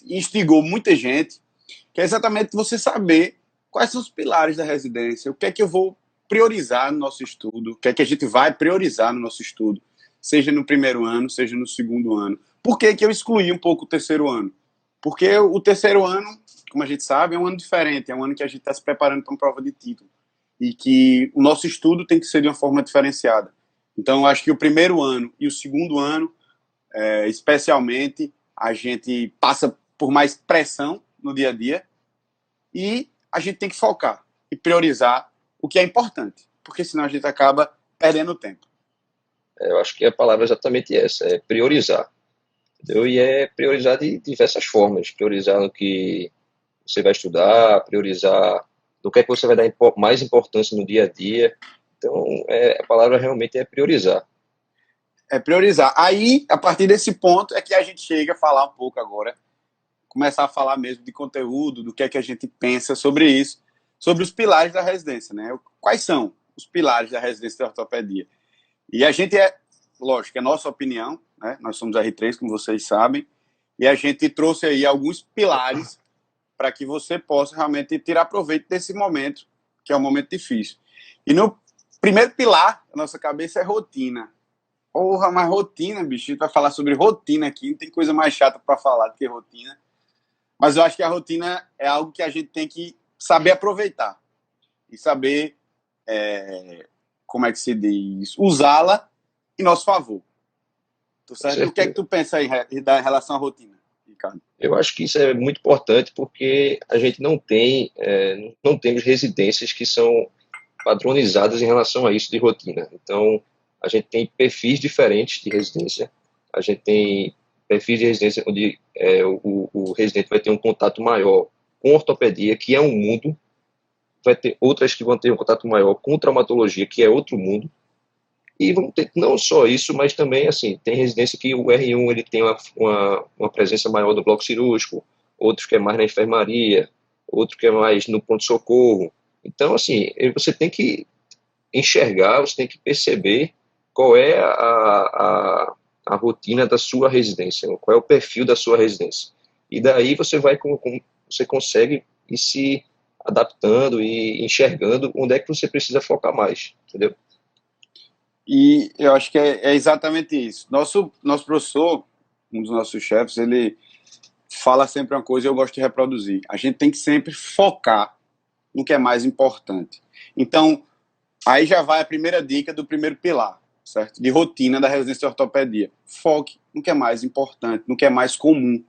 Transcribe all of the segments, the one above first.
instigou muita gente, que é exatamente você saber quais são os pilares da residência, o que é que eu vou priorizar no nosso estudo, o que é que a gente vai priorizar no nosso estudo, seja no primeiro ano, seja no segundo ano. Por que que eu excluí um pouco o terceiro ano? Porque o terceiro ano, como a gente sabe, é um ano diferente, é um ano que a gente está se preparando para uma prova de título e que o nosso estudo tem que ser de uma forma diferenciada. Então, eu acho que o primeiro ano e o segundo ano, especialmente, a gente passa por mais pressão no dia a dia e a gente tem que focar e priorizar o que é importante, porque senão a gente acaba perdendo tempo. Eu acho que a palavra é exatamente essa, é priorizar. Entendeu? E é priorizar de diversas formas. Priorizar no que você vai estudar, priorizar no que é que você vai dar mais importância no dia a dia. Então, a palavra realmente é priorizar. É priorizar. Aí, a partir desse ponto, é que a gente chega a falar um pouco agora, começar a falar mesmo de conteúdo, do que é que a gente pensa sobre isso, sobre os pilares da residência, né? Quais são os pilares da residência de ortopedia? E a gente lógico, é nossa opinião, né? Nós somos R3, como vocês sabem, e a gente trouxe aí alguns pilares para que você possa realmente tirar proveito desse momento, que é um momento difícil. E no primeiro pilar da nossa cabeça é rotina. Porra, mas rotina, bicho, a gente vai falar sobre rotina aqui, não tem coisa mais chata para falar do que rotina. Mas eu acho que a rotina é algo que a gente tem que saber aproveitar e saber, como é que se diz, usá-la em nosso favor. Tô Com certo? O que é que certeza. tu pensa aí em relação à rotina, Ricardo? Eu acho que isso é muito importante porque a gente não temos residências que são padronizadas em relação a isso de rotina. Então, a gente tem perfis diferentes de residência. A gente tem perfis de residência onde o residente vai ter um contato maior com ortopedia, que é um mundo. Vai ter outras que vão ter um contato maior com traumatologia, que é outro mundo. E vamos ter não só isso, mas também, assim, tem residência que o R1 ele tem uma presença maior no bloco cirúrgico, outros que é mais na enfermaria, outro que é mais no pronto-socorro. Então, assim, você tem que enxergar, você tem que perceber qual é a rotina da sua residência, qual é o perfil da sua residência. E daí você consegue ir se adaptando e enxergando onde é que você precisa focar mais, entendeu? E eu acho que é exatamente isso. Nosso professor, um dos nossos chefes, ele fala sempre uma coisa e eu gosto de reproduzir. A gente tem que sempre focar no que é mais importante. Então, aí já vai a primeira dica do primeiro pilar, certo? De rotina da residência de ortopedia. Foque no que é mais importante, no que é mais comum,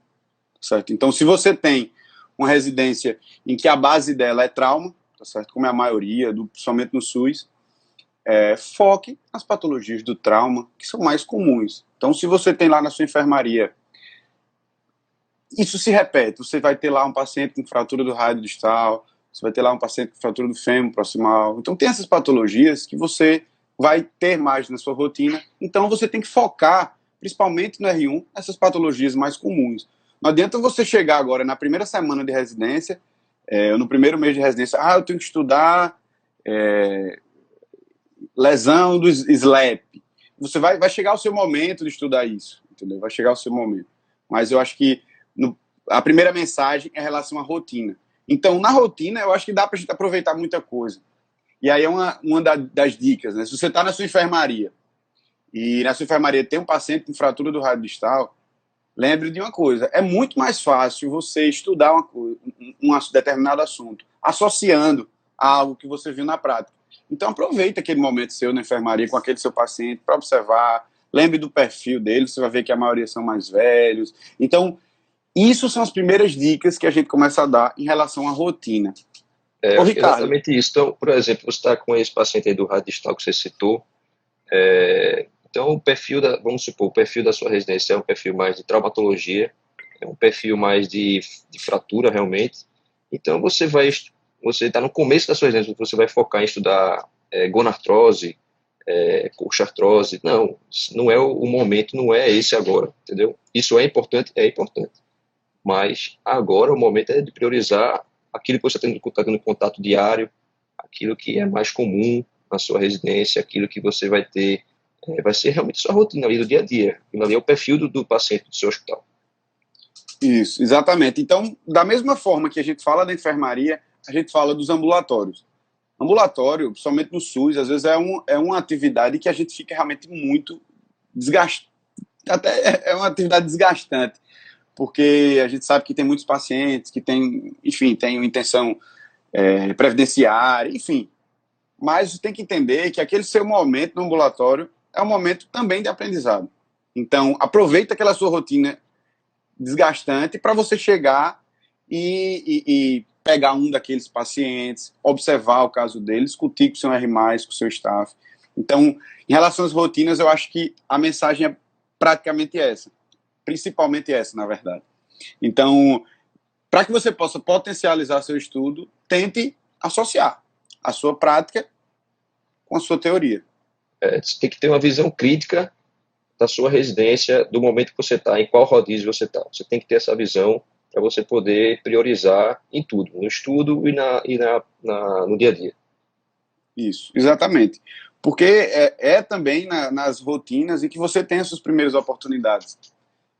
certo? Então, se você tem uma residência em que a base dela é trauma, tá certo? Como é a maioria, principalmente no SUS, foque nas patologias do trauma, que são mais comuns. Então, se você tem lá na sua enfermaria, isso se repete. Você vai ter lá um paciente com fratura do raio distal, você vai ter lá um paciente com fratura do fêmur proximal. Então, tem essas patologias que você vai ter mais na sua rotina. Então, você tem que focar, principalmente no R1, nessas patologias mais comuns. Não adianta você chegar agora na primeira semana de residência, ou no primeiro mês de residência, eu tenho que estudar lesão do SLAP. Você vai chegar o seu momento de estudar isso, entendeu? Vai chegar o seu momento. Mas eu acho que a primeira mensagem é em relação à rotina. Então, na rotina, eu acho que dá para a gente aproveitar muita coisa. E aí é uma das dicas, né? Se você está na sua enfermaria e na sua enfermaria tem um paciente com fratura do raio distal, lembre de uma coisa, é muito mais fácil você estudar um determinado assunto, associando a algo que você viu na prática. Então aproveita aquele momento seu na enfermaria com aquele seu paciente para observar, lembre do perfil dele, você vai ver que a maioria são mais velhos. Então, isso são as primeiras dicas que a gente começa a dar em relação à rotina. Eu Ô acho que é Ricardo, exatamente isso. Então, por exemplo, você está com esse paciente aí do radistal que você citou. Então, vamos supor, o perfil da sua residência é um perfil mais de traumatologia, é um perfil mais de fratura realmente. Então, você está no começo da sua residência, você vai focar em estudar gonartrose, coxartrose. Não, não é o momento, não é esse agora, entendeu? Isso é importante? É importante. Mas agora o momento é de priorizar aquilo que você está tendo contato diário, aquilo que é mais comum na sua residência, aquilo que você vai ter, vai ser realmente sua rotina ali do dia a dia. Aquilo ali é o perfil do paciente do seu hospital. Isso, exatamente. Então, da mesma forma que a gente fala da enfermaria, a gente fala dos ambulatórios. Ambulatório, principalmente no SUS, às vezes é uma atividade que a gente fica realmente muito desgastado. Até é uma atividade desgastante, porque a gente sabe que tem muitos pacientes que têm, enfim, têm uma intenção previdenciária, enfim. Mas tem que entender que aquele seu momento no ambulatório é um momento também de aprendizado. Então, aproveita aquela sua rotina desgastante para você chegar e pegar um daqueles pacientes, observar o caso dele, discutir com o seu R+, com o seu staff. Então, em relação às rotinas, eu acho que a mensagem é praticamente essa. Principalmente essa, na verdade. Então, para que você possa potencializar seu estudo, tente associar a sua prática com a sua teoria. Você tem que ter uma visão crítica da sua residência, do momento que você está, em qual rodízio você está. Você tem que ter essa visão para você poder priorizar em tudo, no estudo e no dia a dia. Isso, exatamente. Porque também nas rotinas em que você tem as suas primeiras oportunidades.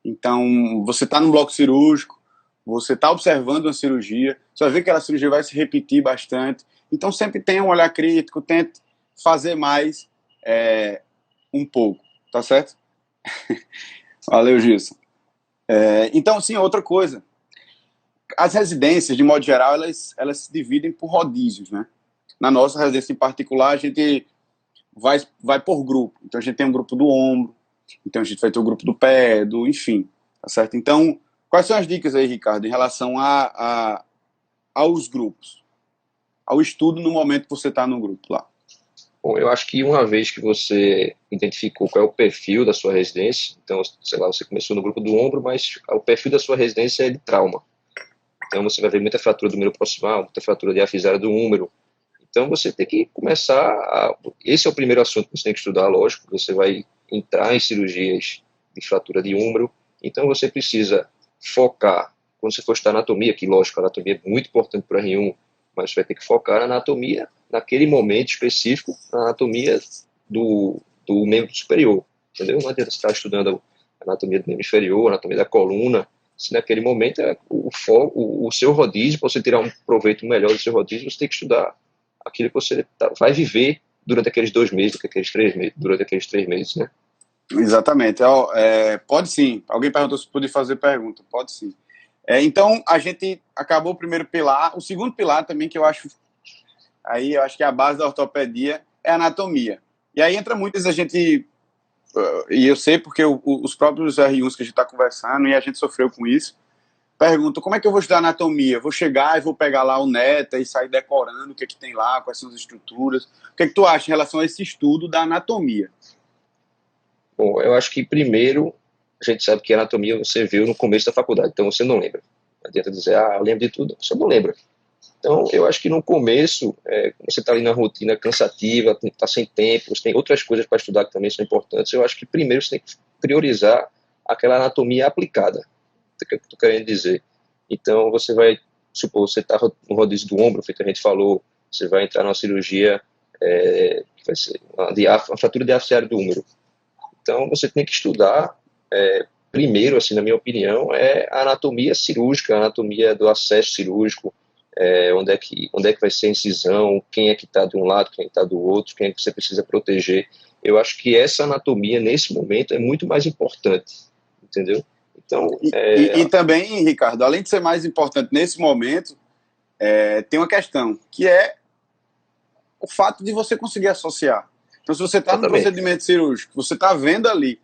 Então, você está num bloco cirúrgico, você está observando uma cirurgia, você vai ver que aquela cirurgia vai se repetir bastante. Então, sempre tenha um olhar crítico, tente fazer mais um pouco, tá certo? Valeu, Gilson. Então, sim, outra coisa. As residências, de modo geral, elas se dividem por rodízios, né? Na nossa residência em particular, a gente vai por grupo. Então, a gente tem um grupo do ombro, então a gente vai ter o grupo do pé, enfim, tá certo? Então, quais são as dicas aí, Ricardo, em relação aos grupos? Ao estudo no momento que você está no grupo lá? Bom, eu acho que uma vez que você identificou qual é o perfil da sua residência, então, sei lá, você começou no grupo do ombro, mas o perfil da sua residência é de trauma. Então, você vai ver muita fratura do membro proximal, muita fratura diafisária do húmero. Então, você tem que começar esse é o primeiro assunto que você tem que estudar, lógico. Você vai entrar em cirurgias de fratura de húmero. Então, você precisa focar, quando você for estudar anatomia, que, lógico, a anatomia é muito importante para o R1, mas você vai ter que focar na anatomia, naquele momento específico, na anatomia do membro superior, entendeu? Não adianta você estar estudando a anatomia do membro inferior, a anatomia da coluna, se naquele momento o seu rodízio, para você tirar um proveito melhor do seu rodízio, você tem que estudar aquilo que você vai viver durante aqueles 2 meses, durante aqueles 3 meses, né? Exatamente. Pode sim. Alguém perguntou se podia fazer pergunta. Pode sim. Então, a gente acabou o primeiro pilar. O segundo pilar também, que eu acho que é a base da ortopedia, é a anatomia. E aí entra muitas e eu sei porque os próprios R1s que a gente está conversando, e a gente sofreu com isso, perguntam, como é que eu vou estudar anatomia? Vou chegar e vou pegar lá o NETA e sair decorando o que é que tem lá, quais são as estruturas. O que é que tu acha em relação a esse estudo da anatomia? Bom, eu acho que primeiro, a gente sabe que a anatomia você viu no começo da faculdade, então você não lembra. Não adianta dizer, eu lembro de tudo, você não lembra. Então, eu acho que no começo, você está ali na rotina cansativa, está sem tempo, você tem outras coisas para estudar que também são importantes, eu acho que primeiro você tem que priorizar aquela anatomia aplicada, o que eu estou querendo dizer. Então, você vai, supor, você está no rodízio do ombro, feito a gente falou, você vai entrar numa cirurgia, que vai ser uma fratura diafsiária do húmero. Então, você tem que estudar, primeiro, assim, na minha opinião, a anatomia cirúrgica, a anatomia do acesso cirúrgico, onde é que vai ser a incisão, quem é que está de um lado, quem está do outro, quem é que você precisa proteger. Eu acho que essa anatomia, nesse momento, é muito mais importante, entendeu? Então, e também, Ricardo, além de ser mais importante nesse momento, tem uma questão, que é o fato de você conseguir associar. Então, se você está no procedimento cirúrgico, você está vendo ali,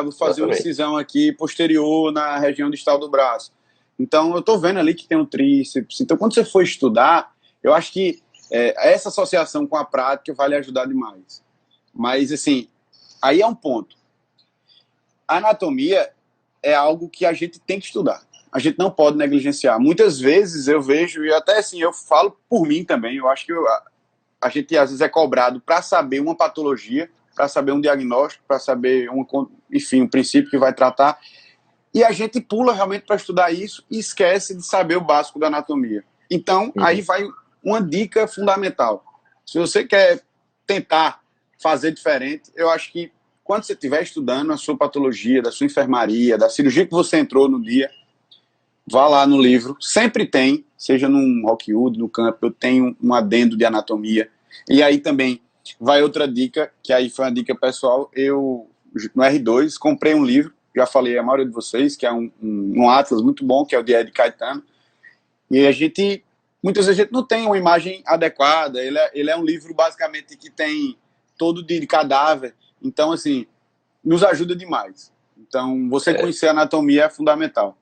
vou fazer uma incisão aqui posterior na região distal do braço. Então, eu estou vendo ali que tem um tríceps. Então, quando você for estudar, eu acho que essa associação com a prática vai lhe ajudar demais. Mas, assim, aí é um ponto. A anatomia é algo que a gente tem que estudar. A gente não pode negligenciar. Muitas vezes eu vejo, e até assim, eu falo por mim também, eu acho que a gente às vezes é cobrado para saber uma patologia, para saber um diagnóstico, para saber enfim, um princípio que vai tratar, e a gente pula realmente para estudar isso e esquece de saber o básico da anatomia. Então, aí vai uma dica fundamental. Se você quer tentar fazer diferente, eu acho que quando você estiver estudando a sua patologia, da sua enfermaria, da cirurgia que você entrou no dia, vá lá no livro, sempre tem, seja num Rockwood, no campo, eu tenho um adendo de anatomia. E aí também vai outra dica, que aí foi uma dica pessoal, eu no R2 comprei um livro, já falei a maioria de vocês, que é um atlas muito bom, que é o de Ed Caetano, e a gente, muitas vezes a gente não tem uma imagem adequada, ele é um livro basicamente que tem todo de cadáver, então assim, nos ajuda demais. Então, você É, conhecer a anatomia é fundamental.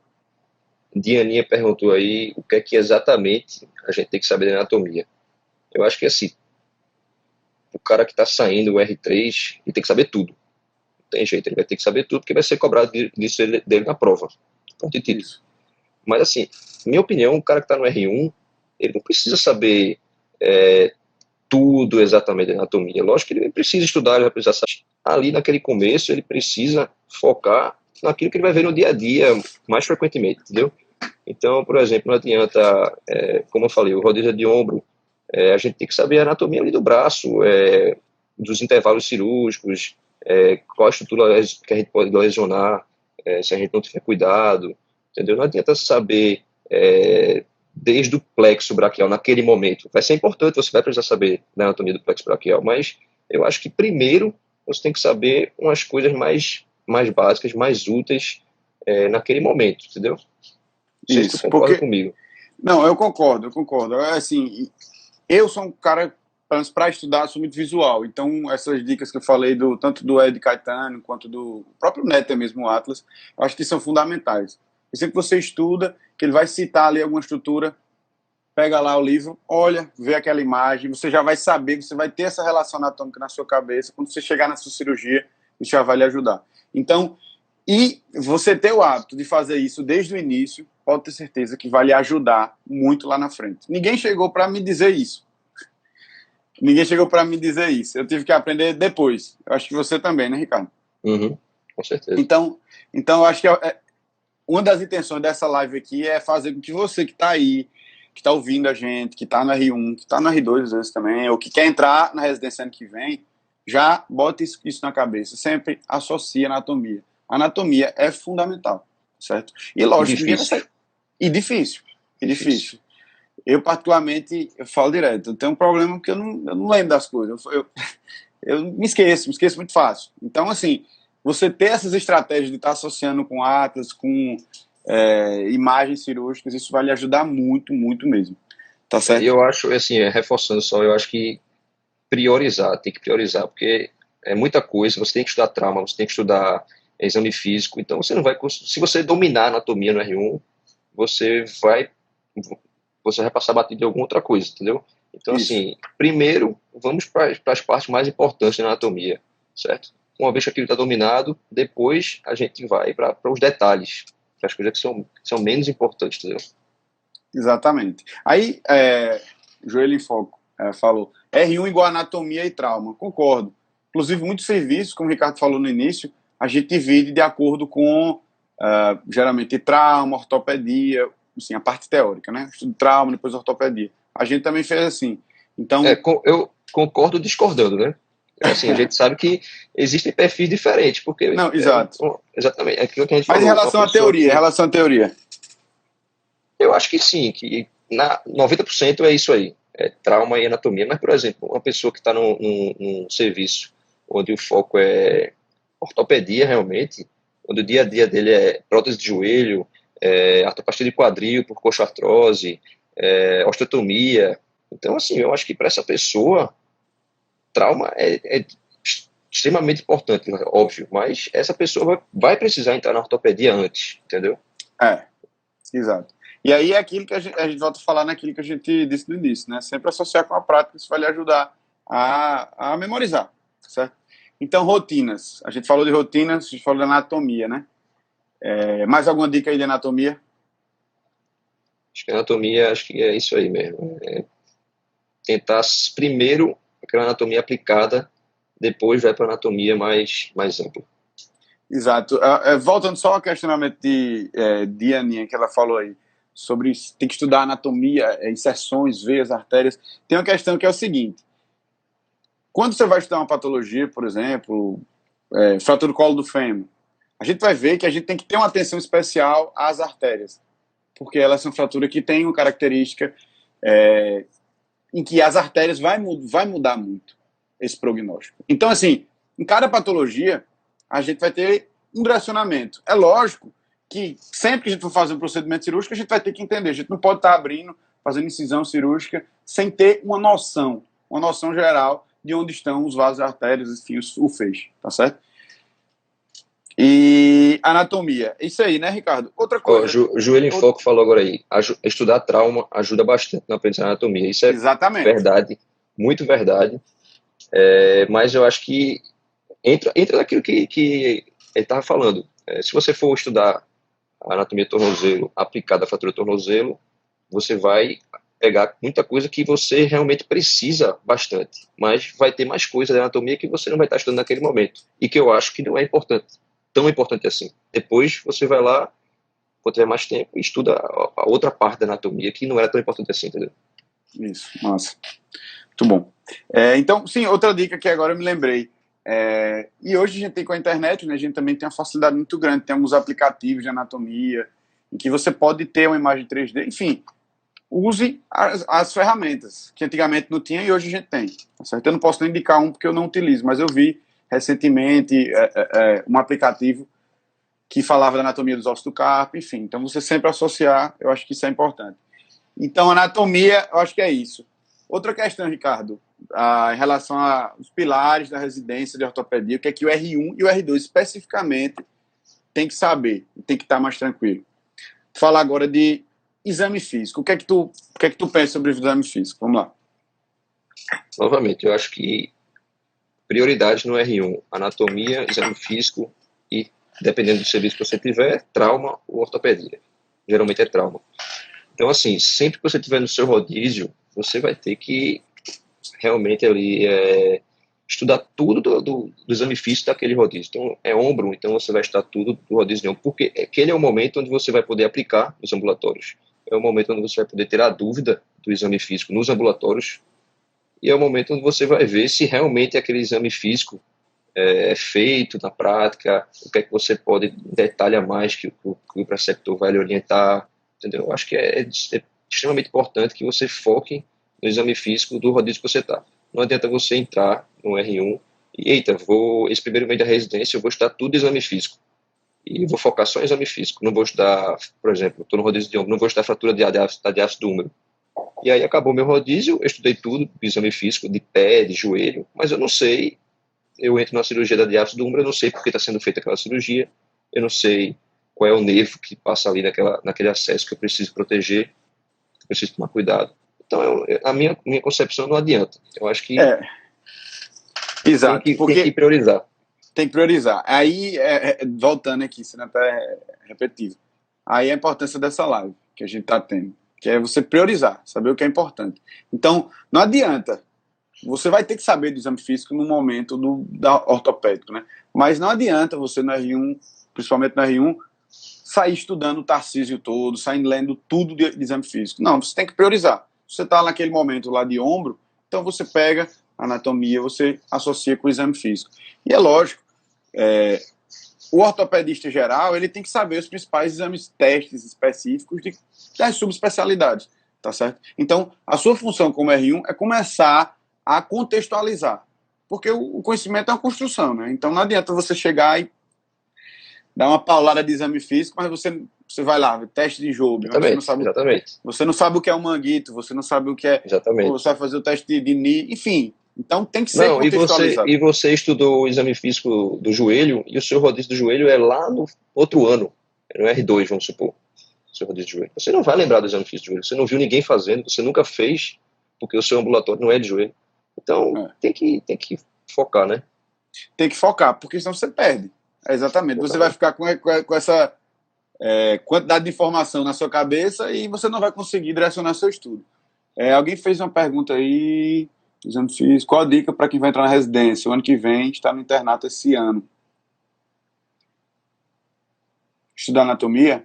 Dianinha perguntou aí o que é que exatamente a gente tem que saber de anatomia. Eu acho que assim, o cara que está saindo o R3, ele tem que saber tudo. Não tem jeito, ele vai ter que saber tudo, porque vai ser cobrado disso dele na prova. Ponto de título. Isso. Mas assim, minha opinião, o cara que está no R1, ele não precisa saber é, tudo exatamente da anatomia. Lógico que ele precisa estudar, ele vai precisar saber. Ali naquele começo, ele precisa focar naquilo que ele vai ver no dia a dia mais frequentemente, entendeu? Então, por exemplo, não adianta, como eu falei, o rodízio de ombro, a gente tem que saber a anatomia ali do braço, dos intervalos cirúrgicos, qual a estrutura que a gente pode lesionar, se a gente não tiver cuidado, entendeu? Não adianta saber desde o plexo braquial naquele momento. Vai ser importante, você vai precisar saber da anatomia do plexo braquial, mas eu acho que primeiro você tem que saber umas coisas mais básicas, mais úteis naquele momento, entendeu? Não sei se tu Isso, concorda porque... comigo. Não, eu concordo, eu concordo. Assim, eu sou um cara, para estudar, sou muito visual. Então, essas dicas que eu falei, tanto do Ed Caetano, quanto do próprio Netter mesmo, o Atlas, eu acho que são fundamentais. E sempre que você estuda, que ele vai citar ali alguma estrutura, pega lá o livro, olha, vê aquela imagem, você já vai saber, você vai ter essa relação anatômica na sua cabeça, quando você chegar na sua cirurgia, isso já vai lhe ajudar. Então, e você ter o hábito de fazer isso desde o início, pode ter certeza que vai lhe ajudar muito lá na frente. Ninguém chegou para me dizer isso. Ninguém chegou para me dizer isso. Eu tive que aprender depois. Eu acho que você também, né, Ricardo? Uhum, com certeza. Então eu acho que uma das intenções dessa live aqui é fazer com que você que está aí, que está ouvindo a gente, que está no R1, que está no R2 às vezes também, ou que quer entrar na residência ano que vem, já bote isso na cabeça. Sempre associe anatomia. A anatomia é fundamental, certo? E E lógico, ninguém vai difícil. sair. E difícil. E Difícil. difícil. Eu, particularmente, eu falo direto. Eu tenho um problema porque eu não lembro das coisas. Eu me esqueço muito fácil. Então, assim, você ter essas estratégias de estar associando com atlas, com imagens cirúrgicas, isso vai lhe ajudar muito, muito mesmo. Tá E certo? eu acho, assim, reforçando só, eu acho que priorizar, tem que priorizar, porque é muita coisa, você tem que estudar trauma, você tem que estudar exame físico, então você não vai, se você dominar a anatomia no R1, você vai, você vai passar batido de alguma outra coisa, entendeu? Então, Isso. assim, primeiro, vamos para as partes mais importantes da anatomia, certo? Uma vez que aquilo está dominado, depois a gente vai para os detalhes, para as coisas que são menos importantes, entendeu? Exatamente. Aí, Joelho em Foco falou, R1 igual anatomia e trauma. Concordo. Inclusive, muitos serviços, como o Ricardo falou no início, a gente divide de acordo com, geralmente, trauma, ortopedia, assim, a parte teórica, né? Estudo trauma, depois ortopedia. A gente também fez assim. Então, Eu concordo discordando, né? Assim, a gente sabe que existem perfis diferentes, porque não, exato. exatamente, é aquilo que a gente Mas em falou, uma relação à pessoa teoria, em que, relação à teoria. eu acho que sim, que 90% é isso aí, é trauma e anatomia, mas, por exemplo, uma pessoa que está num serviço onde o foco é ortopedia realmente, onde o dia a dia dele é prótese de joelho, artroplastia de quadril por coxoartrose, osteotomia, então, assim, eu acho que para essa pessoa trauma é extremamente importante, óbvio, mas essa pessoa vai precisar entrar na ortopedia antes, entendeu? Exato. E aí é aquilo que a gente volta a falar naquilo que a gente disse no início, né? Sempre associar com a prática, isso vai lhe ajudar a memorizar, certo? Então, rotinas. A gente falou de rotinas, a gente falou de anatomia, né? Mais alguma dica aí de anatomia? Acho que a anatomia, acho que é isso aí mesmo. Tentar primeiro aquela anatomia aplicada, depois vai para a anatomia mais ampla. Exato. Voltando só ao questionamento de Aninha, que ela falou aí, sobre tem que estudar anatomia, inserções, veias, artérias. Tem uma questão que é o seguinte: quando você vai estudar uma patologia, por exemplo, fratura do colo do fêmur, a gente vai ver que a gente tem que ter uma atenção especial às artérias, porque elas são fraturas que têm uma característica em que as artérias vai mudar muito esse prognóstico. Então, assim, em cada patologia, a gente vai ter um direcionamento. É lógico que sempre que a gente for fazer um procedimento cirúrgico, a gente vai ter que entender. A gente não pode estar abrindo, fazendo incisão cirúrgica, sem ter uma noção geral de onde estão os vasos artérios, enfim, o feixe, tá certo? E anatomia. Isso aí, né, Ricardo? Outra coisa. O Joelho em Foco falou agora aí. Estudar trauma ajuda bastante na aprendizagem de anatomia. Isso é Exatamente. Verdade, muito verdade. Mas eu acho que entra naquilo que ele estava falando. Se você for estudar a anatomia do tornozelo aplicada à fratura do tornozelo, você vai pegar muita coisa que você realmente precisa bastante, mas vai ter mais coisa da anatomia que você não vai estar estudando naquele momento, e que eu acho que não é importante, tão importante assim. Depois você vai lá, quando tiver mais tempo, e estuda a outra parte da anatomia que não era tão importante assim, entendeu? Isso, massa. Muito bom. Então, sim, outra dica que agora eu me lembrei. E hoje a gente tem com a internet, né, a gente também tem uma facilidade muito grande, tem alguns aplicativos de anatomia, em que você pode ter uma imagem 3D, enfim, use as ferramentas, que antigamente não tinha e hoje a gente tem. Tá certo? Eu não posso nem indicar um porque eu não utilizo, mas eu vi recentemente um aplicativo que falava da anatomia dos ossos do carpo, enfim, então você sempre associar, eu acho que isso é importante. Então, anatomia, eu acho que é isso. Outra questão, Ricardo, em relação aos pilares da residência de ortopedia, o que é que o R1 e o R2 especificamente tem que saber, tem que estar mais tranquilo. Vou falar agora de exame físico. O que é que tu pensa sobre o exame físico? Vamos lá. Novamente, eu acho que prioridade no R1, anatomia, exame físico e, dependendo do serviço que você tiver, trauma ou ortopedia. Geralmente é trauma. Então, assim, sempre que você estiver no seu rodízio, você vai ter que realmente ali estudar tudo do exame físico daquele rodízio. Então, é ombro, então você vai estudar tudo do rodízio de ombro, porque aquele é o momento onde você vai poder aplicar nos ambulatórios. É o momento onde você vai poder ter a dúvida do exame físico nos ambulatórios, e é o momento onde você vai ver se realmente aquele exame físico é feito na prática, o que é que você pode detalhar mais que o preceptor vai lhe orientar, entendeu? Eu acho que é extremamente importante que você foque no exame físico do rodízio que você está. Não adianta você entrar no R1 e, eita, esse primeiro mês da residência eu vou estudar tudo exame físico. E vou focar só em exame físico. Não vou estudar, por exemplo, estou no rodízio de ombro, não vou estudar fratura da diástase do húmero. E aí acabou meu rodízio, eu estudei tudo, exame físico, de pé, de joelho, mas eu não sei, eu entro na cirurgia da diástase do húmero, eu não sei porque está sendo feita aquela cirurgia, eu não sei qual é o nervo que passa ali naquele acesso que eu preciso proteger, que eu preciso tomar cuidado. Então, a minha concepção não adianta. Eu acho que Exato, tem que priorizar. Tem que priorizar. Aí, voltando aqui, sendo até repetitivo, aí a importância dessa live que a gente está tendo, que é você priorizar, saber o que é importante. Então, não adianta. Você vai ter que saber do exame físico no momento da ortopédico, né? Mas não adianta você no R1, principalmente no R1, sair estudando o Tarcísio todo, sair lendo tudo de exame físico. Não, você tem que priorizar. Você está naquele momento lá de ombro, então você pega a anatomia, você associa com o exame físico. E é lógico, o ortopedista geral, ele tem que saber os principais exames, testes específicos das subespecialidades, tá certo? Então, a sua função como R1 é começar a contextualizar, porque o conhecimento é uma construção, né? Então, não adianta você chegar e dar uma paulada de exame físico, mas você vai lá, teste de Joube, mas você não sabe o que é um manguito, você não sabe o que é... Exatamente. Você vai fazer o teste de NI, enfim... Então tem que ser contextualizado. E você estudou o exame físico do joelho e o seu rodízio do joelho é lá no outro ano, no R2, vamos supor, o seu rodízio de joelho. Você não vai lembrar do exame físico de joelho, você não viu ninguém fazendo, você nunca fez, porque o seu ambulatório não é de joelho. Então tem que focar, né? Tem que focar, porque senão você perde. Exatamente. Você vai ficar com essa quantidade de informação na sua cabeça e você não vai conseguir direcionar seu estudo. Alguém fez uma pergunta aí... Exame físico. Qual a dica para quem vai entrar na residência? O ano que vem está no internato esse ano. Estudar anatomia?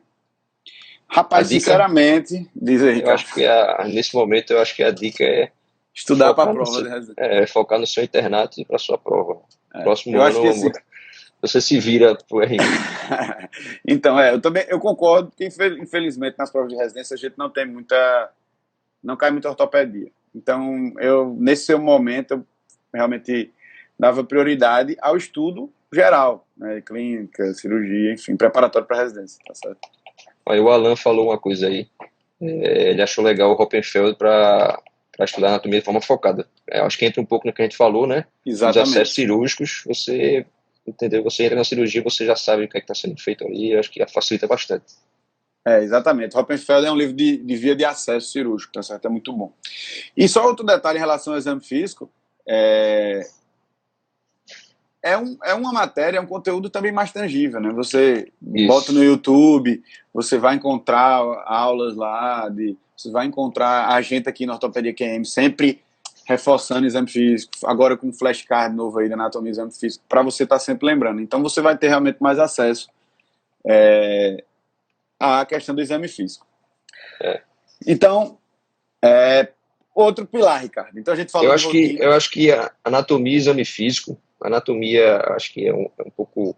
Rapaz, sinceramente, diz aí, eu acho que nesse momento, eu acho que a dica é estudar para a prova de residência. Focar no seu internato e para a sua prova. Próximo eu ano, acho que você se vira pro R1. Então, eu concordo que infelizmente nas provas de residência a gente não cai muita ortopedia. Então, nesse seu momento, eu realmente dava prioridade ao estudo geral, né, clínica, cirurgia, enfim, preparatório para residência, tá certo? Aí o Alan falou uma coisa aí, ele achou legal o Hoppenfeld para estudar anatomia de forma focada. Eu acho que entra um pouco no que a gente falou, né? Os acessos Exatamente. cirúrgicos, você, entendeu? Você entra na cirurgia, você já sabe o que é que está sendo feito ali, eu acho que facilita bastante. Exatamente. Hoppenfeld é um livro de via de acesso cirúrgico, tá certo? É muito bom. E só outro detalhe em relação ao exame físico, é uma matéria, é um conteúdo também mais tangível, né? Você bota no Isso. YouTube, você vai encontrar aulas lá, você vai encontrar a gente aqui na Ortopedia QM sempre reforçando exame físico, agora com um flashcard novo aí da anatomia e exame físico, para você estar sempre lembrando. Então você vai ter realmente mais acesso à questão do exame físico. É. Então, outro pilar, Ricardo. Então a gente falou de rotina. Eu acho que a anatomia e exame físico, a anatomia acho que é um pouco...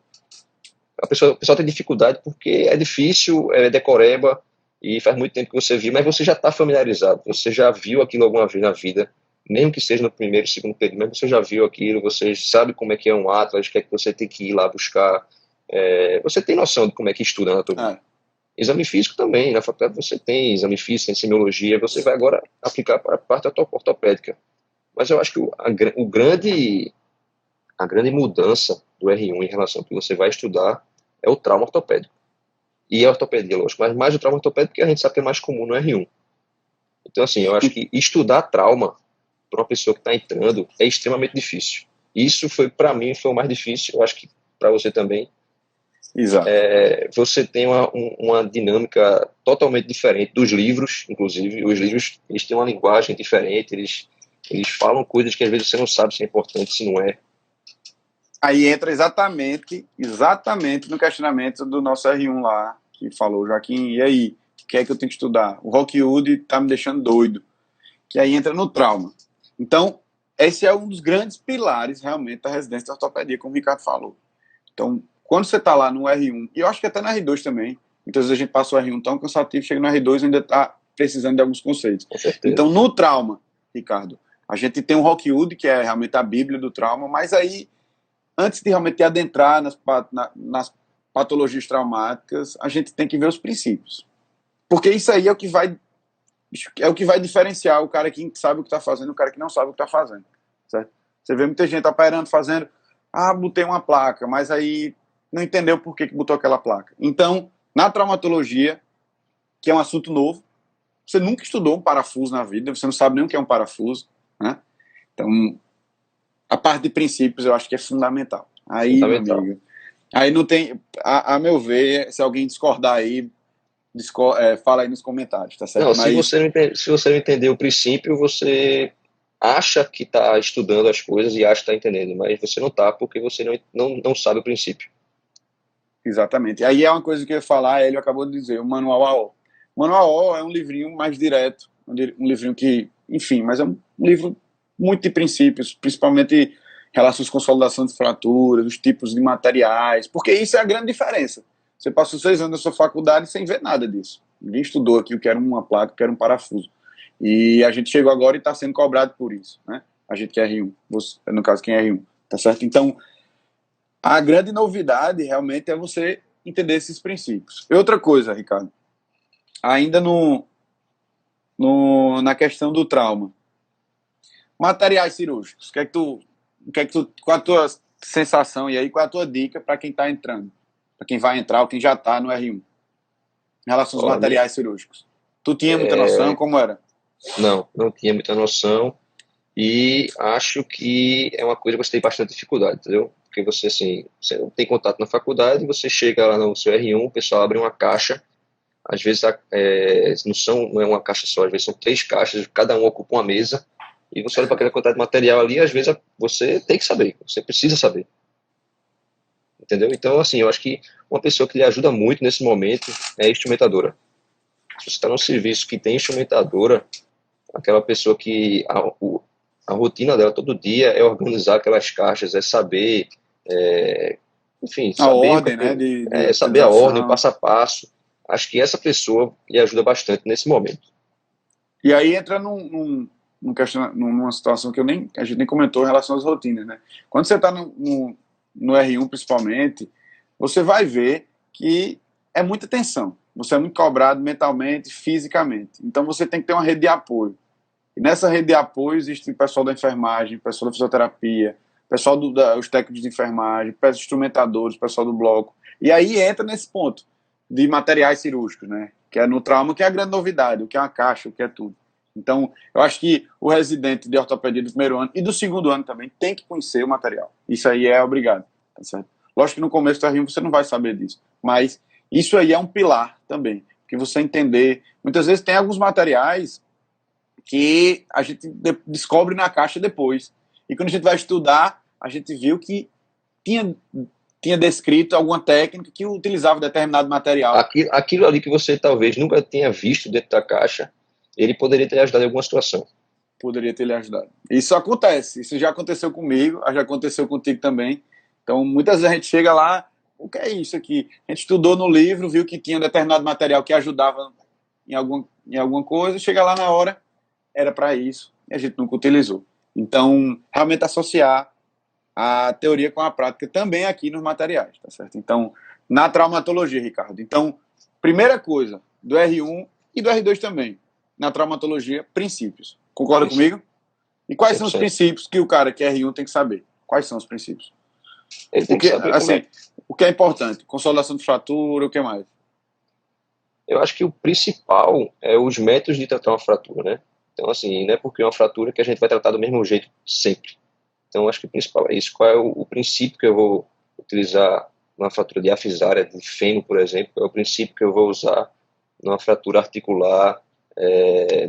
O pessoal tem dificuldade porque é difícil, é decoreba, e faz muito tempo que você viu, mas você já está familiarizado, você já viu aquilo alguma vez na vida, mesmo que seja no primeiro, segundo período, mas você já viu aquilo, você sabe como é que é um atlas, o que é que você tem que ir lá buscar, você tem noção de como é que estuda a anatomia. Exame físico também, na faculdade você tem exame físico, tem semiologia, você vai agora aplicar para a parte ortopédica. Mas eu acho que a grande mudança do R1 em relação ao que você vai estudar é o trauma ortopédico. E a ortopedia, lógico, mas mais o trauma ortopédico que a gente sabe que é mais comum no R1. Então, assim, eu acho que estudar trauma para uma pessoa que está entrando é extremamente difícil. Isso foi, para mim, foi o mais difícil, eu acho que para você também. Exato. Você tem uma dinâmica totalmente diferente dos livros, inclusive. Os livros, eles têm uma linguagem diferente, eles falam coisas que às vezes você não sabe se é importante, se não é. Aí entra exatamente no questionamento do nosso R1 lá, que falou, Joaquim, e aí, o que é que eu tenho que estudar? O Rockwood tá me deixando doido. Que aí entra no trauma. Então, esse é um dos grandes pilares, realmente, da residência de ortopedia, como o Ricardo falou. Então, quando você está lá no R1, e eu acho que até no R2 também, muitas vezes a gente passa o R1 tão cansativo, chega no R2 e ainda está precisando de alguns conceitos. Com certeza. Então, no trauma, Ricardo, a gente tem o Rockwood, que é realmente a bíblia do trauma, mas aí, antes de realmente adentrar nas patologias traumáticas, a gente tem que ver os princípios. Porque isso aí é o que vai diferenciar o cara que sabe o que está fazendo do cara que não sabe o que está fazendo. Certo? Você vê muita gente operando, fazendo, botei uma placa, mas aí não entendeu por que botou aquela placa. Então, na traumatologia, que é um assunto novo, você nunca estudou um parafuso na vida, você não sabe nem o que é um parafuso, né? Então, a parte de princípios eu acho que é fundamental. Aí, Fundamental. meu amigo, aí não tem, a meu ver, se alguém discordar aí, fala aí nos comentários, tá certo? Não, Mas se você não entender o princípio, você acha que está estudando as coisas e acha que está entendendo, mas você não está porque você não sabe o princípio. Exatamente. Aí é uma coisa que eu ia falar, ele acabou de dizer, o Manual AO. O Manual AO é um livrinho mais direto, um livrinho que, enfim, mas é um livro muito de princípios, principalmente relações de consolidação de fraturas, os tipos de materiais, porque isso é a grande diferença. Você passou 6 anos na sua faculdade sem ver nada disso. Ninguém estudou aqui o que era uma placa, o que era um parafuso. E a gente chegou agora e está sendo cobrado por isso, né? A gente que é R1, no caso quem é R1, tá certo? Então, a grande novidade realmente é você entender esses princípios. E outra coisa, Ricardo, ainda na questão do trauma, materiais cirúrgicos, qual a tua sensação e aí qual a tua dica para quem está entrando, para quem vai entrar ou quem já está no R1, em relação aos materiais cirúrgicos? Tu tinha muita noção, como era? Não tinha muita noção e acho que é uma coisa que você tem bastante dificuldade, entendeu? Porque você, assim, você não tem contato na faculdade, você chega lá no seu R1, o pessoal abre uma caixa, às vezes não é uma caixa só, às vezes são 3 caixas, cada um ocupa uma mesa, e você olha para aquela quantidade de material ali, às vezes você tem que saber, você precisa saber. Entendeu? Então, assim, eu acho que uma pessoa que lhe ajuda muito nesse momento é a instrumentadora. Se você está num serviço que tem instrumentadora, aquela pessoa que a rotina dela todo dia é organizar aquelas caixas, é saber enfim, A saber ordem, né, de saber a ordem, o utilização. passo a passo. Acho que essa pessoa lhe ajuda bastante nesse momento. E aí entra numa situação que a gente nem comentou em relação às rotinas, né? Quando você está no R1, principalmente, você vai ver que é muita tensão. Você é muito cobrado mentalmente, fisicamente. Então você tem que ter uma rede de apoio. E nessa rede de apoio existe o pessoal da enfermagem, o pessoal da fisioterapia, o pessoal os técnicos de enfermagem, os instrumentadores, o pessoal do bloco. E aí entra nesse ponto de materiais cirúrgicos, né? Que é no trauma, que é a grande novidade, o que é uma caixa, o que é tudo. Então, eu acho que o residente de ortopedia do primeiro ano e do segundo ano também tem que conhecer o material. Isso aí é obrigado, tá certo? Lógico que no começo do R1 você não vai saber disso, mas isso aí é um pilar também, que você entender. Muitas vezes tem alguns materiais que a gente descobre na caixa depois. E quando a gente vai estudar, a gente viu que tinha descrito alguma técnica que utilizava determinado material. Aquilo ali que você talvez nunca tenha visto dentro da caixa, ele poderia ter ajudado em alguma situação. Poderia ter lhe ajudado. Isso acontece, isso já aconteceu comigo, já aconteceu contigo também. Então, muitas vezes a gente chega lá, o que é isso aqui? A gente estudou no livro, viu que tinha determinado material que ajudava em alguma coisa, chega lá na hora, era para isso, e a gente nunca utilizou. Então, realmente associar a teoria com a prática também aqui nos materiais, tá certo? Então, na traumatologia, Ricardo. Então, primeira coisa, do R1 e do R2 também, na traumatologia, princípios. Concorda comigo? E quais são os 100%. princípios que o cara que é R1 tem que saber? Quais são os princípios? Ele tem que saber assim, o que é importante? Consolidação de fratura, o que mais? Eu acho que o principal é os métodos de tratar uma fratura, né? Então, assim, não é porque é uma fratura que a gente vai tratar do mesmo jeito sempre. Então, acho que o principal é isso. Qual é o princípio que eu vou utilizar numa fratura diafisária, de fêmur, por exemplo? Qual é o princípio que eu vou usar numa fratura articular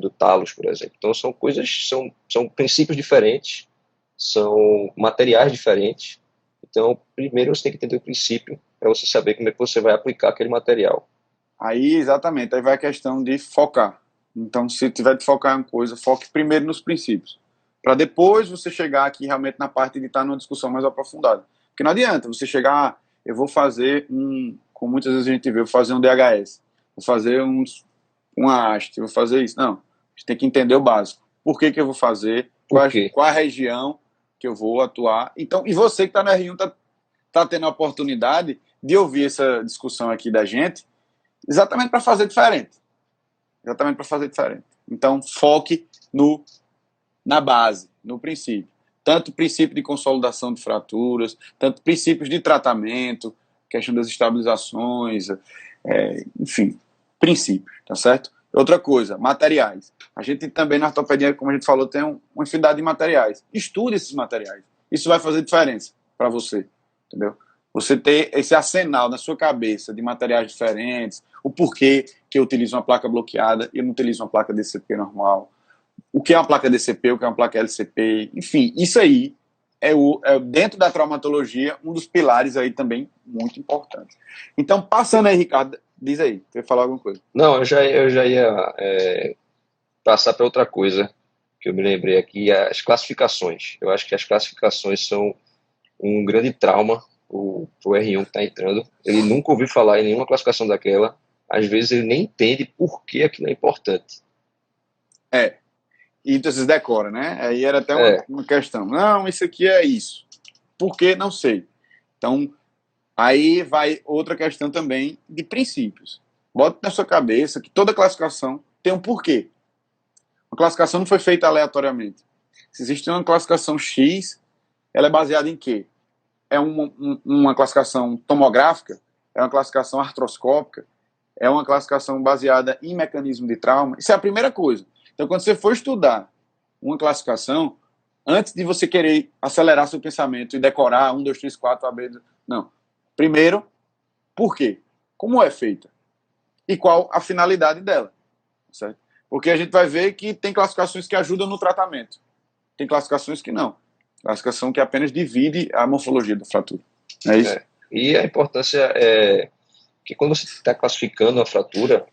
do talos, por exemplo? Então, são princípios diferentes, são materiais diferentes. Então, primeiro você tem que entender o princípio para você saber como é que você vai aplicar aquele material. Aí, exatamente, aí vai a questão de focar. Então, se tiver de focar em uma coisa, foque primeiro nos princípios, para depois você chegar aqui realmente na parte de estar numa discussão mais aprofundada. Porque não adianta você chegar, eu vou fazer como muitas vezes a gente vê, vou fazer um DHS, vou fazer uma haste, vou fazer isso. Não, a gente tem que entender o básico. Por que eu vou fazer, Por quê? qual a região que eu vou atuar. Então, e você que está no R1 está tendo a oportunidade de ouvir essa discussão aqui da gente, exatamente para fazer diferente. Exatamente para fazer diferente. Então, foque na base, no princípio. Tanto o princípio de consolidação de fraturas, tanto princípios de tratamento, questão das estabilizações, enfim, princípios, tá certo? Outra coisa, materiais. A gente também na ortopedia, como a gente falou, tem uma infinidade de materiais. Estude esses materiais. Isso vai fazer diferença para você, entendeu? Você ter esse arsenal na sua cabeça de materiais diferentes, o porquê que eu utilizo uma placa bloqueada e eu não utilizo uma placa DCP normal, o que é uma placa DCP, o que é uma placa LCP, enfim, isso aí é dentro da traumatologia um dos pilares aí também muito importante. Então, passando aí, Ricardo, diz aí, você ia falar alguma coisa? Não, eu já ia passar para outra coisa que eu me lembrei aqui, as classificações. Eu acho que as classificações são um grande trauma para o R1 que está entrando. Ele nunca ouviu falar em nenhuma classificação daquela. Às vezes ele nem entende por que aquilo é importante. E então vocês decoram, né? Aí era até uma questão. Não, isso aqui é isso. Por que? Não sei. Então, aí vai outra questão também de princípios. Bota na sua cabeça que toda classificação tem um porquê. A classificação não foi feita aleatoriamente. Se existe uma classificação X, ela é baseada em quê? É uma classificação tomográfica? É uma classificação artroscópica? É uma classificação baseada em mecanismo de trauma? Isso é a primeira coisa. Então, quando você for estudar uma classificação, antes de você querer acelerar seu pensamento e decorar 1, 2, 3, 4, AB, não. Primeiro, por quê? Como é feita? E qual a finalidade dela? Certo? Porque a gente vai ver que tem classificações que ajudam no tratamento. Tem classificações que não. Classificação que apenas divide a morfologia da fratura. É isso? E a importância é que quando você está classificando a fratura,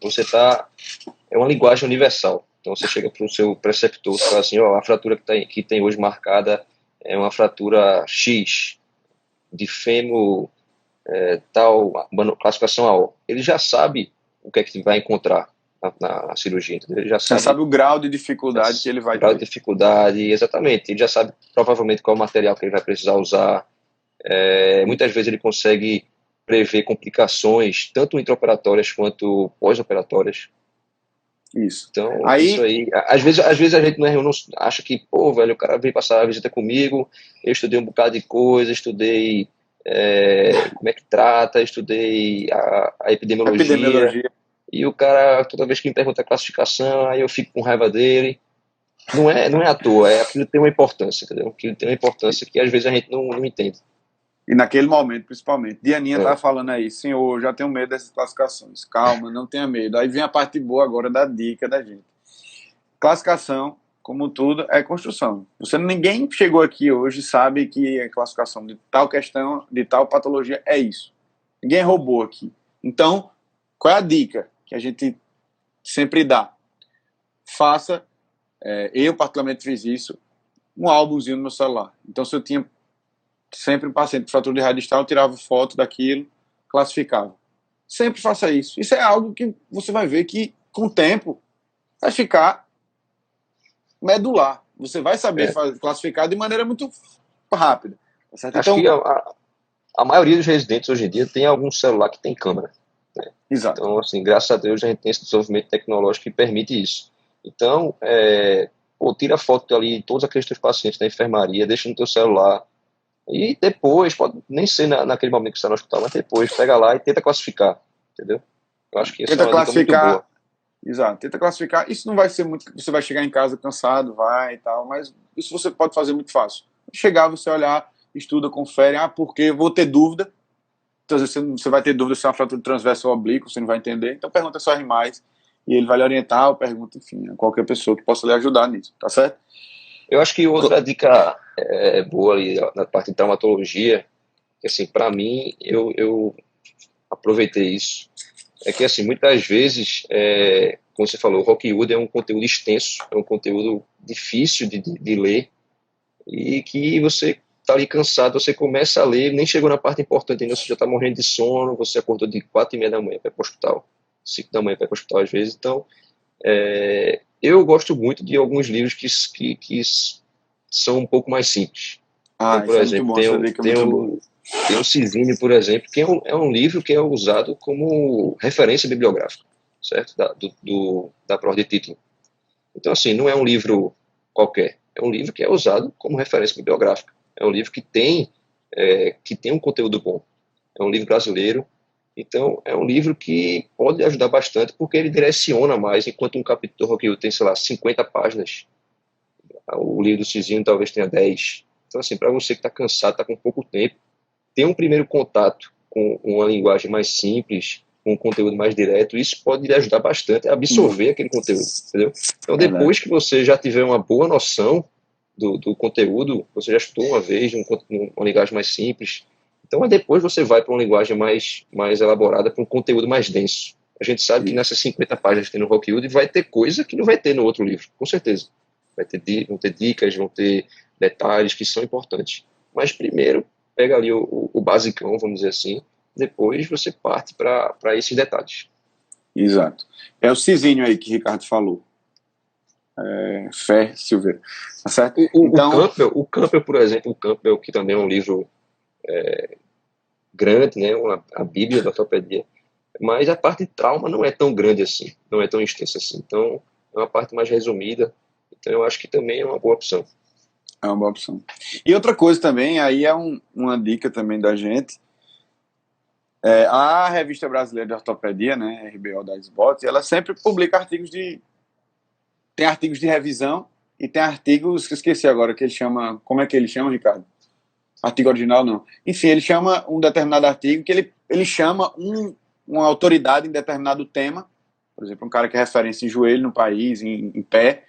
é uma linguagem universal. Então você chega para o seu preceptor e fala assim, a fratura que tem hoje marcada é uma fratura X, de fêmur tal classificação AO, ele já sabe o que é que vai encontrar na cirurgia, entendeu? Ele já Já sabe sabe o grau de dificuldade que ele vai o grau de ter. dificuldade, exatamente. Ele já sabe provavelmente qual material que ele vai precisar usar. Muitas vezes ele consegue prever complicações, tanto intraoperatórias quanto pós-operatórias. Isso. Então, isso Aí, aí, às vezes a gente não acha que, pô, velho, o cara veio passar a visita comigo, eu estudei um bocado de coisa, estudei como é que trata, estudei a epidemiologia, epidemiologia. e o cara, toda vez que me pergunta a classificação, aí eu fico com raiva dele. Não é à toa, aquilo tem uma importância, entendeu? Aquilo tem uma importância que às vezes a gente não entende. E naquele momento, principalmente. Dianinha É, tá falando aí, senhor, já tenho medo dessas classificações. Calma, não tenha medo. Aí vem a parte boa agora da dica da gente. Classificação, como tudo, é construção. Ninguém chegou aqui hoje e sabe que a classificação de tal questão, de tal patologia é isso. Ninguém roubou aqui. Então, qual é a dica que a gente sempre dá? Faça, eu particularmente fiz isso, um álbumzinho no meu celular. Então, se eu tinha sempre um paciente com fratura de radistal, eu tirava foto daquilo, classificava. Sempre faça isso. Isso é algo que você vai ver que, com o tempo, vai ficar medular. Você vai saber é. classificar de maneira muito rápida. Tá certo? Acho que Então, a maioria dos residentes hoje em dia tem algum celular que tem câmera, né? exato. Então, assim, graças a Deus a gente tem esse desenvolvimento tecnológico que permite isso. Então, tira foto ali de todos aqueles teus pacientes da enfermaria, deixa no teu celular, e depois, pode nem ser naquele momento que você está no hospital, mas depois pega lá e tenta classificar, entendeu? Eu acho que essa é Tenta uma dica muito boa. classificar. Exato, tenta classificar. Isso não vai ser muito. Você vai chegar em casa cansado, vai e tal, mas isso você pode fazer muito fácil. Chegar, você olhar, estuda, confere. Porque eu vou ter dúvida. Então, às vezes, você vai ter dúvida se é uma fratura transversa ou oblíqua, você não vai entender. Então, pergunta só R+, e ele vai lhe orientar, ou pergunta, enfim, a qualquer pessoa que possa lhe ajudar nisso, tá certo? Eu acho que outra dica boa ali na parte de traumatologia, que assim, para mim, eu aproveitei isso, é que assim, muitas vezes, como você falou, o Rockwood é um conteúdo extenso, é um conteúdo difícil de ler, e que você está ali cansado, você começa a ler, nem chegou na parte importante ainda, você já está morrendo de sono, você acordou de 4h30 da manhã para ir para o hospital, 5 da manhã para ir para o hospital às vezes, então eu gosto muito de alguns livros que são um pouco mais simples. Então, por Isso é muito exemplo, bom, essa dica é muito boa. tem o Cisínio, por exemplo, que é um livro que é usado como referência bibliográfica, certo? Da prova de título. Então, assim, não é um livro qualquer, é um livro que é usado como referência bibliográfica. É um livro que tem um conteúdo bom. É um livro brasileiro, então é um livro que pode ajudar bastante, porque ele direciona mais, enquanto um capítulo do Rockwood tem, sei lá, 50 páginas, o livro do Cizinho talvez tenha 10. Então, assim, para você que está cansado, está com pouco tempo, ter um primeiro contato com uma linguagem mais simples, com um conteúdo mais direto, isso pode lhe ajudar bastante a absorver aquele conteúdo, entendeu? Então, Verdade. depois que você já tiver uma boa noção do conteúdo, você já estudou uma vez, uma linguagem mais simples, então depois você vai para uma linguagem mais elaborada, para um conteúdo mais denso. A gente sabe que nessas 50 páginas que tem no Rockwood vai ter coisa que não vai ter no outro livro, com certeza. Vão ter dicas, vão ter detalhes que são importantes. Mas primeiro, pega ali o basicão, vamos dizer assim, depois você parte para esses detalhes. Exato. É o Cizinho aí que o Ricardo falou. Fé Silveira. Tá certo? Então, O Campbell, por exemplo, o Campbell, que também é um livro grande, né, a Bíblia da ortopedia, mas a parte de trauma não é tão grande assim, não é tão extensa assim. Então, é uma parte mais resumida. Então, eu acho que também é uma boa opção. é uma boa opção. E outra coisa também, aí é uma dica também da gente. A Revista Brasileira de Ortopedia, né, RBO da SBOT, ela sempre publica artigos tem artigos de revisão e tem artigos que eu esqueci agora, que ele chama. Como é que ele chama, Ricardo? Artigo original, não. Enfim, ele chama um determinado artigo que ele chama uma autoridade em determinado tema, por exemplo, um cara que é referência em joelho no país, em pé,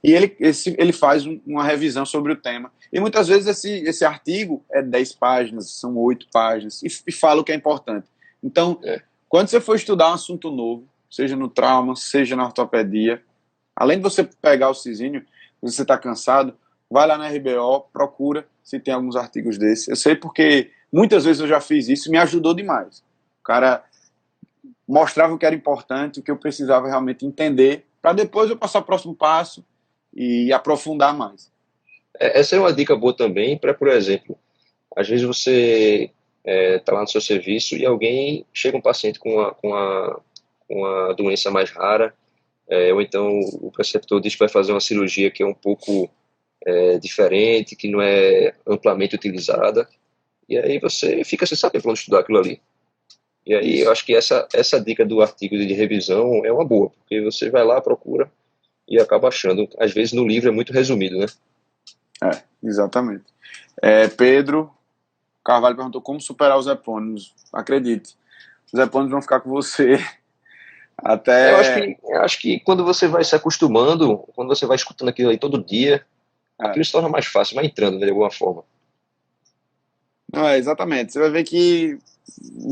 e ele faz uma revisão sobre o tema. E muitas vezes esse artigo é 10 páginas, são 8 páginas, e fala o que é importante. Então, quando você for estudar um assunto novo, seja no trauma, seja na ortopedia, além de você pegar o Cizinho, você está cansado, vai lá na RBO, procura se tem alguns artigos desses. Eu sei porque Muitas vezes eu já fiz isso e me ajudou demais. O cara mostrava o que era importante, o que eu precisava realmente entender, para depois eu passar o próximo passo e aprofundar mais. Essa é uma dica boa também para, por exemplo, às vezes você está lá no seu serviço e alguém chega um paciente com uma doença mais rara, ou então o preceptor diz que vai fazer uma cirurgia que é um pouco diferente, que não é amplamente utilizada, e aí você fica sem saber para onde estudar aquilo ali. E aí eu Isso. acho que essa dica do artigo de revisão é uma boa, porque você vai lá, procura e acaba achando. Às vezes no livro é muito resumido, né? Exatamente. Pedro Carvalho perguntou como superar os epônimos. Acredite, os epônimos vão ficar com você até. Eu acho que quando você vai se acostumando, quando você vai escutando aquilo aí todo dia, É. aquilo se torna mais fácil, vai entrando, né, de alguma forma. Não, exatamente. Você vai ver que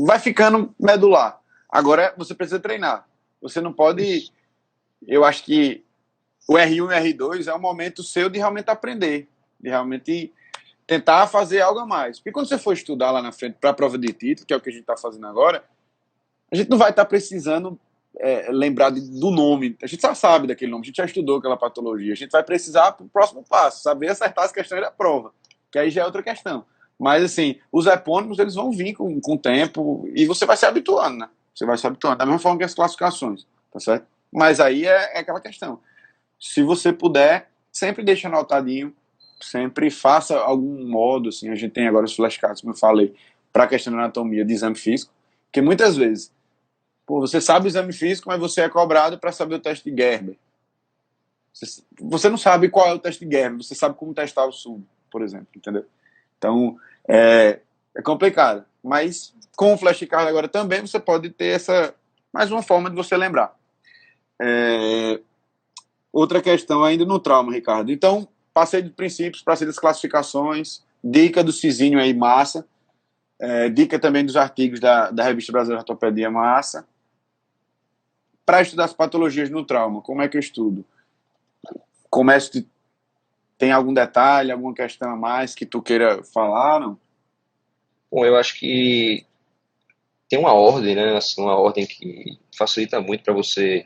vai ficando medular. Agora você precisa treinar. Você não pode. Isso. Eu acho que o R1 e o R2 é um momento seu de realmente aprender, de realmente tentar fazer algo a mais. Porque quando você for estudar lá na frente para a prova de título, que é o que a gente está fazendo agora, a gente não vai estar precisando lembrar do nome. A gente já sabe daquele nome, a gente já estudou aquela patologia. A gente vai precisar para o próximo passo, saber acertar as questões da prova, que aí já é outra questão. Mas, assim, os epônimos, eles vão vir com o tempo e você vai se habituando, né? Você vai se habituando, da mesma forma que as classificações, tá certo? Mas aí é aquela questão. Se você puder, sempre deixa anotadinho, sempre faça algum modo, assim, a gente tem agora os flashcards, como eu falei, para a questão da anatomia de exame físico, porque muitas vezes, pô, você sabe o exame físico, mas você é cobrado para saber o teste de Gerber. Você não sabe qual é o teste de Gerber, você sabe como testar o sub, por exemplo, entendeu? Então, é complicado. Mas com o flashcard agora também você pode ter mais uma forma de você lembrar. Outra questão ainda no trauma, Ricardo. Então, passei de princípios, passei das classificações, dica do Cizinho aí, massa. Dica também dos artigos da Revista Brasileira de Ortopedia, massa. Para estudar as patologias no trauma, como é que eu estudo? Tem algum detalhe, alguma questão a mais que tu queira falar, não? Bom, eu acho que tem uma ordem, né? Assim, uma ordem que facilita muito para você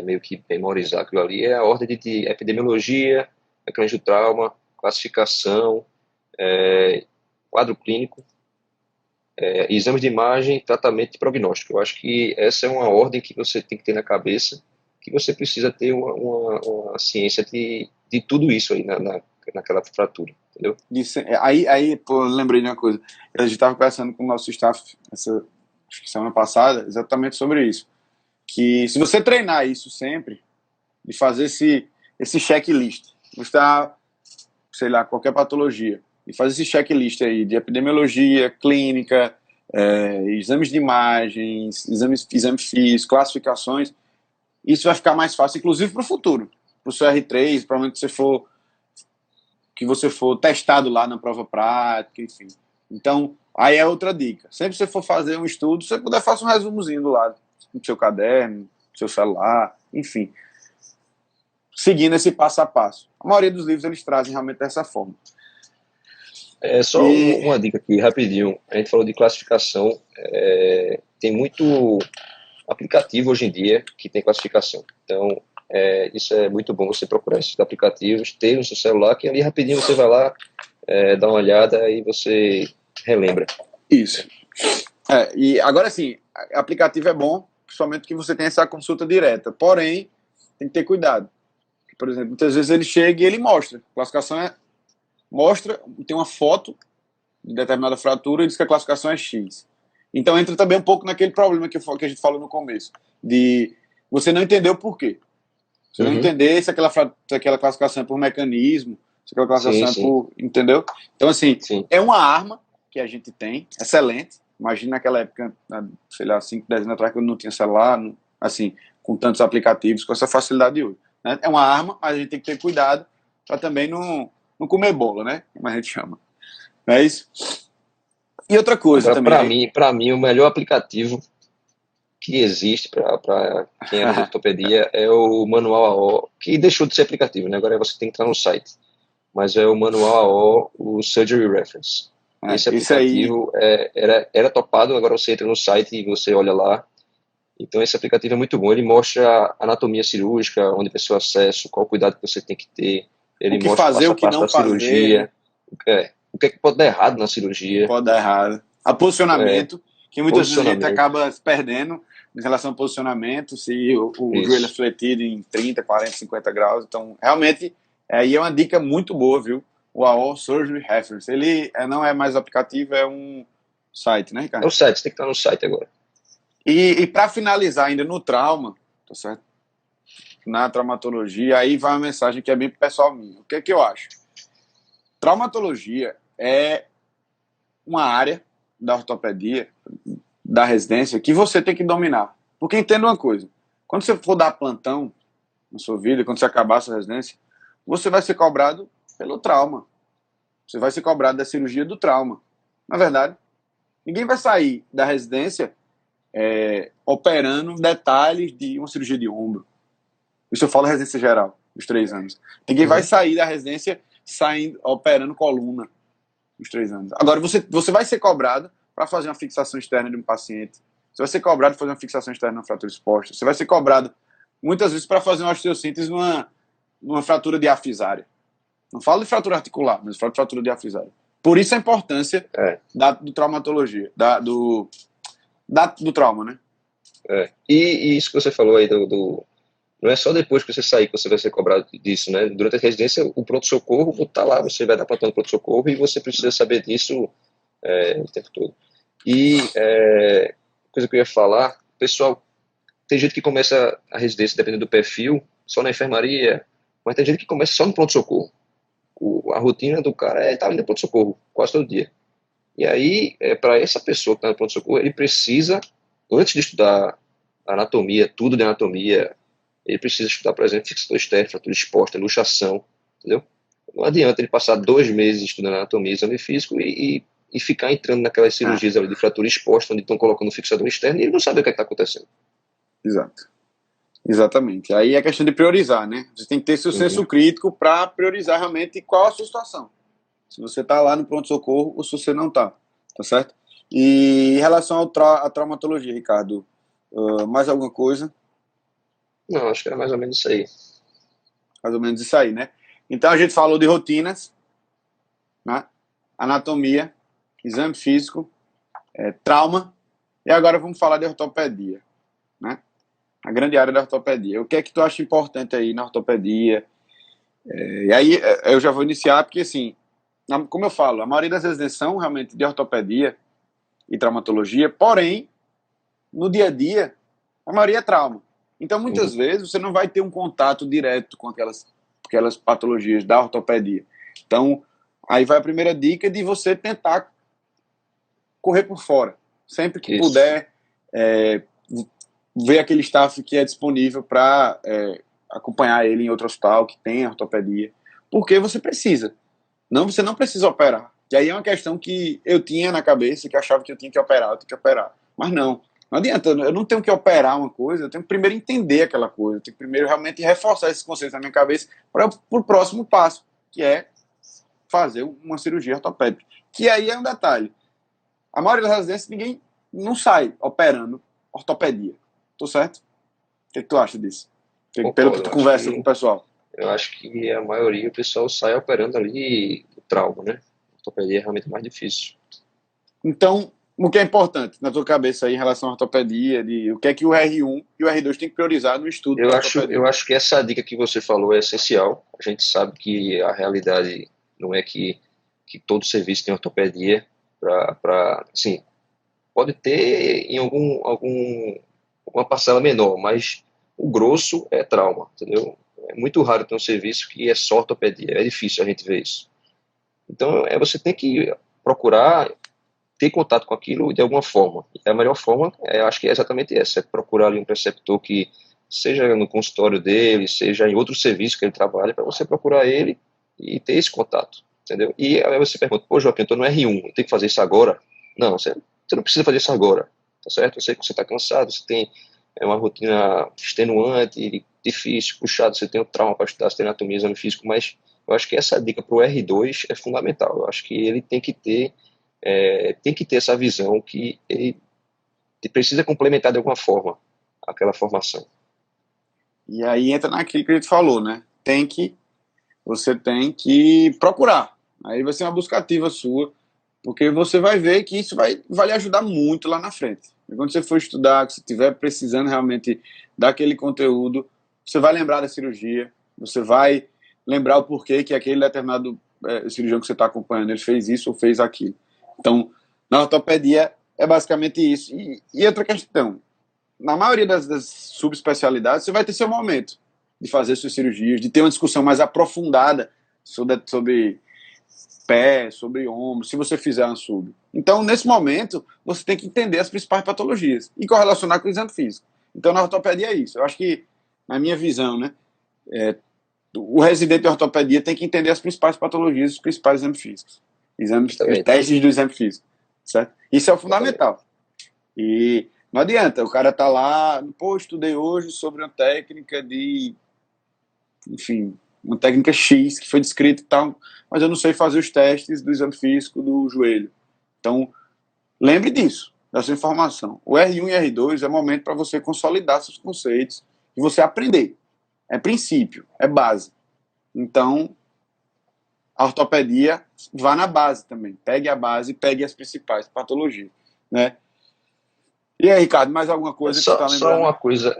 meio que memorizar aquilo ali. É a ordem de epidemiologia, mecanismo do trauma, classificação, quadro clínico, exames de imagem, tratamento e prognóstico. Eu acho que essa é uma ordem que você tem que ter na cabeça, que você precisa ter uma ciência de tudo isso aí naquela fratura, entendeu? Aí, pô, eu lembrei de uma coisa. A gente estava conversando com o nosso staff acho que semana passada, exatamente sobre isso. Que se você treinar isso sempre, de fazer esse checklist, você está, sei lá, qualquer patologia, e fazer esse checklist aí de epidemiologia, clínica, exames de imagens, exame físico, classificações, isso vai ficar mais fácil, inclusive para o futuro, para o seu R3, para onde você for testado lá na prova prática, enfim. Então, aí é outra dica. Sempre que você for fazer um estudo, se você puder, faça um resumozinho do lado, no seu caderno, no seu celular, enfim. Seguindo esse passo a passo. A maioria dos livros, eles trazem realmente dessa forma. Só uma dica aqui, rapidinho. A gente falou de classificação. Tem muito aplicativo hoje em dia que tem classificação. Então, isso é muito bom você procurar esses aplicativos, ter no seu celular, que ali rapidinho você vai lá, dá uma olhada e você relembra. Isso. E agora sim, aplicativo é bom, principalmente que você tem essa consulta direta. Porém, tem que ter cuidado. Por exemplo, muitas vezes ele chega e ele mostra. A classificação mostra, tem uma foto de determinada fratura e diz que a classificação é X. Então entra também um pouco naquele problema que a gente falou no começo, de você não entender o porquê. Você não entender se aquela classificação é por mecanismo, se aquela classificação é por... Entendeu? Então, assim, é uma arma que a gente tem, excelente. Imagina naquela época, sei lá, 5, 10 anos atrás, quando não tinha celular, assim, com tantos aplicativos, com essa facilidade de hoje. Né? É uma arma, mas a gente tem que ter cuidado para também não comer bola, né? Como a gente chama. Não é isso? E outra coisa agora, também... Para mim, o melhor aplicativo que existe para quem é de ortopedia é o Manual AO, que deixou de ser aplicativo, né? Agora você tem que entrar no site. Mas é o Manual AO, o Surgery Reference. Esse Isso aí, aplicativo era topado, agora você entra no site e você olha lá. Então, esse aplicativo é muito bom. Ele mostra a anatomia cirúrgica, onde a pessoa acessa, qual o cuidado que você tem que ter. o Ele que mostra fazer, passo o a que passo não da fazer, né? cirurgia, o que é que pode dar errado na cirurgia, Pode dar errado. A é, posicionamento, que muitas vezes a gente posicionamento, acaba se perdendo em relação ao posicionamento, se o joelho é isso. fletido em 30, 40, 50 graus. Então, realmente, aí é uma dica muito boa, viu? O AO Surgery Reference. Ele não é mais aplicativo, é um site, né, É Ricardo? o site, você tem que estar no site agora. E para finalizar ainda no trauma, tá certo? Na traumatologia, aí vai uma mensagem que é bem pessoal minha. O que é que eu acho? Traumatologia é uma área da ortopedia, da residência, que você tem que dominar. Porque entenda uma coisa: quando você for dar plantão na sua vida, quando você acabar a sua residência, você vai ser cobrado pelo trauma. Você vai ser cobrado da cirurgia do trauma. Na verdade, ninguém vai sair da residência operando detalhes de uma cirurgia de ombro. Isso eu falo residência geral, os 3 anos. Ninguém vai Uhum. sair da residência operando coluna os 3 anos. Agora, você vai ser cobrado para fazer uma fixação externa de um paciente. Você vai ser cobrado para fazer uma fixação externa numa fratura exposta. Você vai ser cobrado, muitas vezes, para fazer uma osteossíntese numa fratura diafisária. Não falo de fratura articular, mas falo de fratura diafisária. Por isso a importância É, do traumatologia, do trauma, né? e isso que você falou aí não é só depois que você sair que você vai ser cobrado disso, né? Durante a residência, o pronto-socorro está lá, você vai dar plantão no pronto-socorro e você precisa saber disso o tempo todo. E coisa que eu ia falar, pessoal, tem gente que começa a residência, dependendo do perfil, só na enfermaria, mas tem gente que começa só no pronto-socorro. A rotina do cara é estar indo no pronto-socorro quase todo dia. E aí, para essa pessoa que está no pronto-socorro, ele precisa, antes de estudar anatomia, tudo de anatomia, ele precisa estudar, por exemplo, fixação externa, fratura exposta, luxação, entendeu? Não adianta ele passar 2 meses estudando anatomia, exame físico e ficar entrando naquelas Ah, cirurgias ali de fratura exposta, onde estão colocando fixador externo e ele não sabe o que está acontecendo. exato. Exatamente. Aí é questão de priorizar, né? Você tem que ter seu Uhum. senso crítico para priorizar realmente qual a sua situação. Se você está lá no pronto-socorro ou se você não está. Tá certo? E em relação à traumatologia, Ricardo, mais alguma coisa? Não, acho que era mais ou menos isso aí. Mais ou menos isso aí, né? Então a gente falou de rotinas, né? Anatomia, exame físico, trauma, e agora vamos falar de ortopedia, né? A grande área da ortopedia. O que é que tu acha importante aí na ortopedia? E aí eu já vou iniciar, porque assim, como eu falo, a maioria das residências são realmente de ortopedia e traumatologia, porém, no dia a dia, a maioria é trauma. Então, muitas Uhum. vezes, você não vai ter um contato direto com aquelas patologias da ortopedia. Então, aí vai a primeira dica de você tentar correr por fora. Sempre que Isso. puder, ver aquele staff que é disponível para acompanhar ele em outro hospital que tem ortopedia. Porque você precisa. Não, você não precisa operar. E aí é uma questão que eu tinha na cabeça, que eu achava que eu tinha que operar, eu tenho que operar. Mas não. Não adianta, eu não tenho que operar uma coisa, eu tenho que primeiro entender aquela coisa, eu tenho que primeiro realmente reforçar esses conceitos na minha cabeça para o próximo passo, que é fazer uma cirurgia ortopédica. Que aí é um detalhe. A maioria das residências, ninguém não sai operando ortopedia. Tô certo? O que tu acha disso? Pelo que Concordo. tu conversa com o pessoal. Eu acho que a maioria o pessoal sai operando ali o trauma, né? A ortopedia é realmente mais difícil. Então, o que é importante na tua cabeça aí em relação à ortopedia, de o que é que o R1 e o R2 tem que priorizar no estudo Eu da acho, ortopedia? eu acho que essa dica que você falou é essencial. A gente sabe que a realidade não é que todo serviço tem ortopedia assim, pode ter em alguma parcela menor, mas o grosso é trauma, entendeu? É muito raro ter um serviço que é só ortopedia. É difícil a gente ver isso. Então, você tem que procurar ter contato com aquilo de alguma forma. E a melhor forma, eu acho que é exatamente essa, é procurar ali um preceptor que seja no consultório dele, seja em outro serviço que ele trabalha, para você procurar ele e ter esse contato, entendeu? E aí você pergunta, pô, Joaquim, eu estou no R1, eu tenho que fazer isso agora? Não, você não precisa fazer isso agora, tá certo? Eu sei que você está cansado, você tem uma rotina extenuante, difícil, puxado, você tem um trauma para estudar, você tem anatomia, exame físico, mas eu acho que essa dica para o R2 é fundamental. Eu acho que ele tem que ter tem que ter essa visão que ele precisa complementar de alguma forma aquela formação. E aí entra naquilo que a gente falou, né? Você tem que procurar. Aí vai ser uma busca ativa sua, porque você vai ver que isso vai lhe ajudar muito lá na frente. E quando você for estudar, que você estiver precisando realmente daquele conteúdo, você vai lembrar da cirurgia, você vai lembrar o porquê que aquele determinado cirurgião que você está acompanhando, ele fez isso ou fez aquilo. Então, na ortopedia é basicamente isso. E outra questão, na maioria das subespecialidades, você vai ter seu momento de fazer suas cirurgias, de ter uma discussão mais aprofundada sobre pé, sobre ombro, se você fizer uma sub. Então, nesse momento, você tem que entender as principais patologias e correlacionar com o exame físico. Então, na ortopedia é isso. Eu acho que, na minha visão, né, o residente de ortopedia tem que entender as principais patologias, os principais exames físicos. Testes do exame físico. Certo? Isso é o fundamental. E não adianta, o cara tá lá, pô, estudei hoje sobre uma técnica enfim, uma técnica X que foi descrita e tal, mas eu não sei fazer os testes do exame físico do joelho. Então, lembre disso, dessa informação. O R1 e R2 é momento para você consolidar seus conceitos e você aprender. É princípio, é base. Então, a ortopedia vá na base também. Pegue a base, pegue as principais patologias, né? E aí, Ricardo, mais alguma coisa que você está lembrando? Só uma coisa,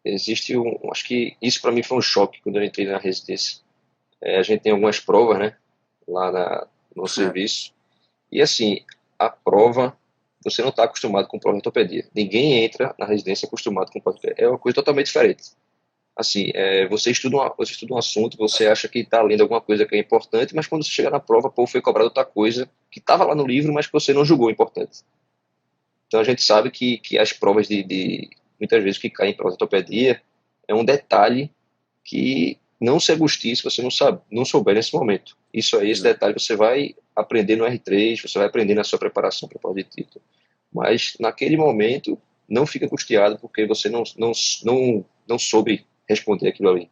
existe acho que isso para mim foi um choque quando eu entrei na residência. A gente tem algumas provas, né, lá no serviço, e assim, a prova, você não está acostumado com prova de ortopedia. Ninguém entra na residência acostumado com prova de ortopedia. É uma coisa totalmente diferente. Assim, você estuda um assunto, você acha que está lendo alguma coisa que é importante, mas quando você chega na prova, pô, foi cobrado outra coisa que estava lá no livro, mas que você não julgou importante. Então a gente sabe que as provas muitas vezes que caem em prova de ortopedia é um detalhe que não se angustie se você não souber nesse momento. Esse detalhe você vai aprender no R3, você vai aprender na sua preparação para a prova de título. Mas naquele momento, não fica angustiado porque você não soube responder aquilo ali.